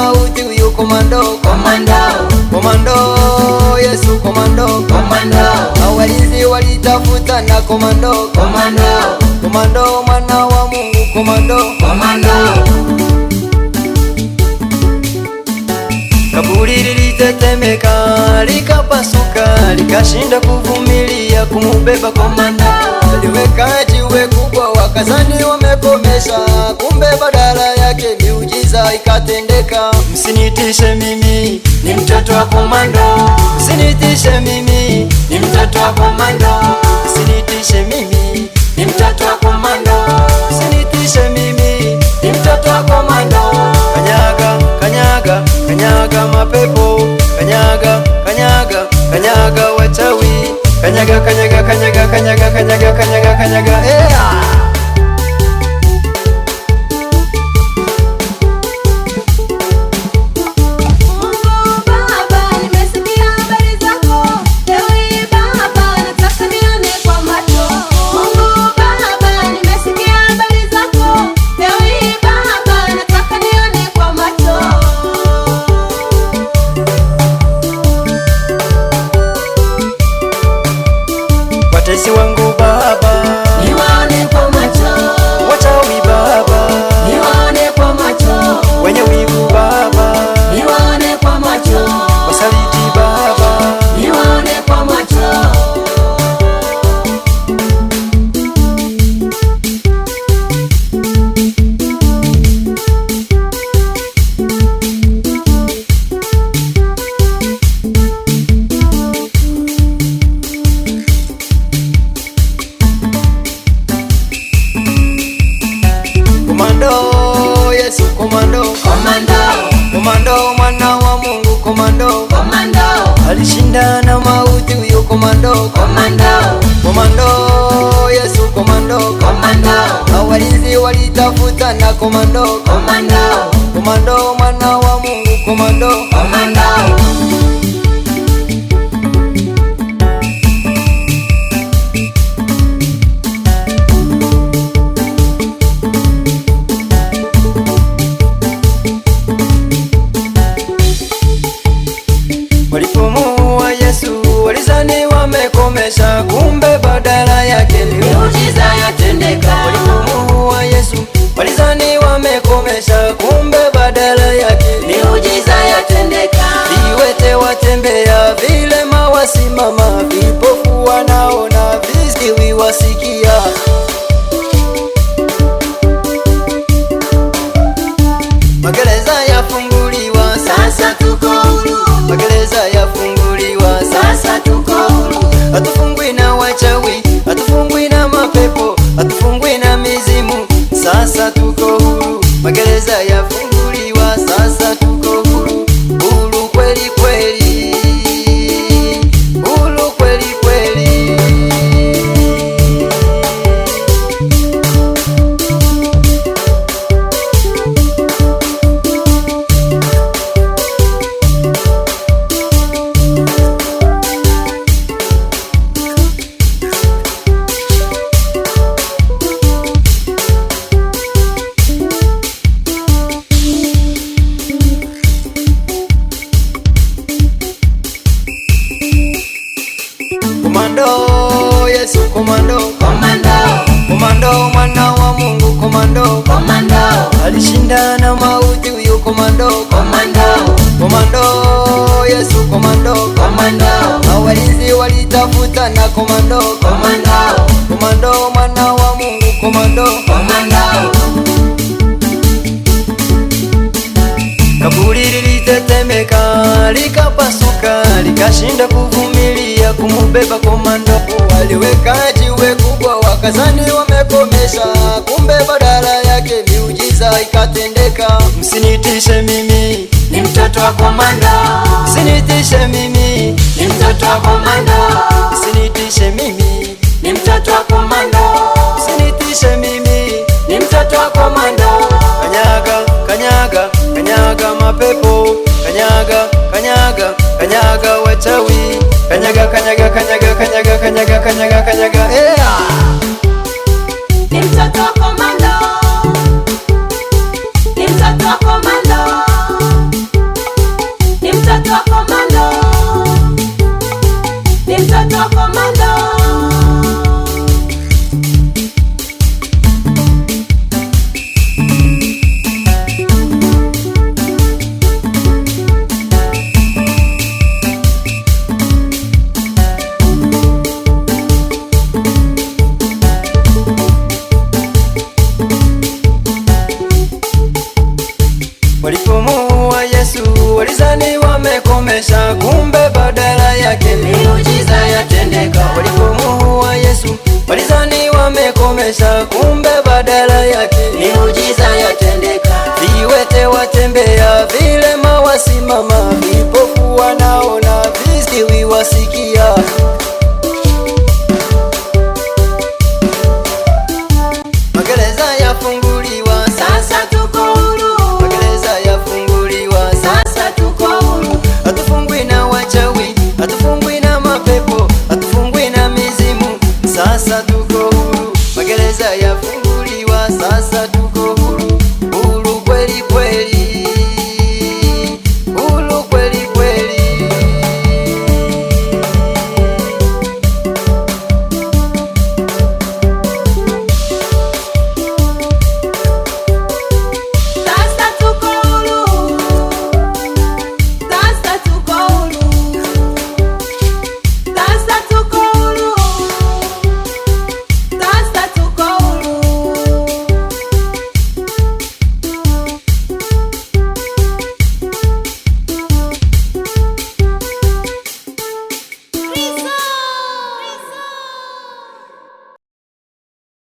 mauti huyu komando, komando, komando, Yesu komando, komando. Walinzi walitafuta na komando, komando, komando, mwana wa Mungu komando, komando. Kaburi lilitetemeka, likapasuka, likashinda kuvumilia kumubeba komando. Aliweka jiwe kubwa wakazani wamekomesha, kumbe badala yake miujiza ikatendeka. Msinitishe mimi, ni mtoto wa komando. Msinitishe mimi, ni mtoto wa komando. Msinitishe mimi, ni mtoto wa komando. Msinitishe mimi, ni mtoto wa komando. Kanyaga, kanyaga, kanyaga mapepo, kanyaga, kanyaga, kanyaga wachawi, kanyaga, kanyaga, kanyaga, kanyaga, kanyaga, kanyaga, kanyaga, Watesi wangu Baba, niwaone kwa macho. wachawi Baba, Niwaone kwa macho. wenye wivu Baba, Niwaone kwa macho. wasaliti Baba, Niwaone kwa macho. komando, Yesu komando, Komando, komando, mwana wa Mungu komando, komando, alishinda na mauti huyu komando, komando, komando, Yesu komando, komando, walinzi walitafuta na komando, komando, komando, mwana wa Mungu komando, komando. Walipomuua Yesu walizani wamekomesha, kumbe badala yake Miujiza yatendeka. walipomuua Yesu walizani wamekomesha, kumbe badala yake Miujiza yatendeka. viwete watembea, vilema wasimama, vipofu wanaona, viziwi wasikia. Magereza yafunguliwa, Sasa tuko huru. magereza yafunguliwa, Sasa tuko huru. hatufungwi na wachawi, hatufungwi na mapepo, hatufungwi na mizimu. Sasa tuko huru, magereza yafunguliwa, sasa tuko huru, huru kweli kweli, huru kweli kweli. Komando, Yesu komando, Komando, komando, mwana wa Mungu komando, komando, alishinda na mauti huyu komando, komando, komando, Yesu komando, komando, walinzi walitafuta na komando, komando, komando, mwana wa Mungu komando, komando. kaburi lilitetemeka, likapasuka, likashinda kuvumilia kumubeba komando. Waliweka jiwe kubwa wakazani wamekomesha, kumbe badala yake miujiza ikatendeka. Msinitishe mimi, Ni mtoto wa komando. msinitishe mimi, Ni mtoto wa komando. msinitishe mimi, Ni mtoto wa komando. msinitishe mimi, Ni mtoto wa komando. kanyaga, kanyaga, kanyaga mapepo, kanyaga, kanyaga, kanyaga wachawi, kanyaga, kanyaga, kanyaga, kanyaga, kanyaga, kanyaga, kanyaga, Ni mtoto wa komando. Ni mtoto wa komando. walizani wamekomesha, kumbe badala yake miujiza yatendeka. walipomuua Yesu walizani wamekomesha, kumbe badala yake Miujiza yatendeka. viwete watembea, vilema wasimama, vipofu wanaona.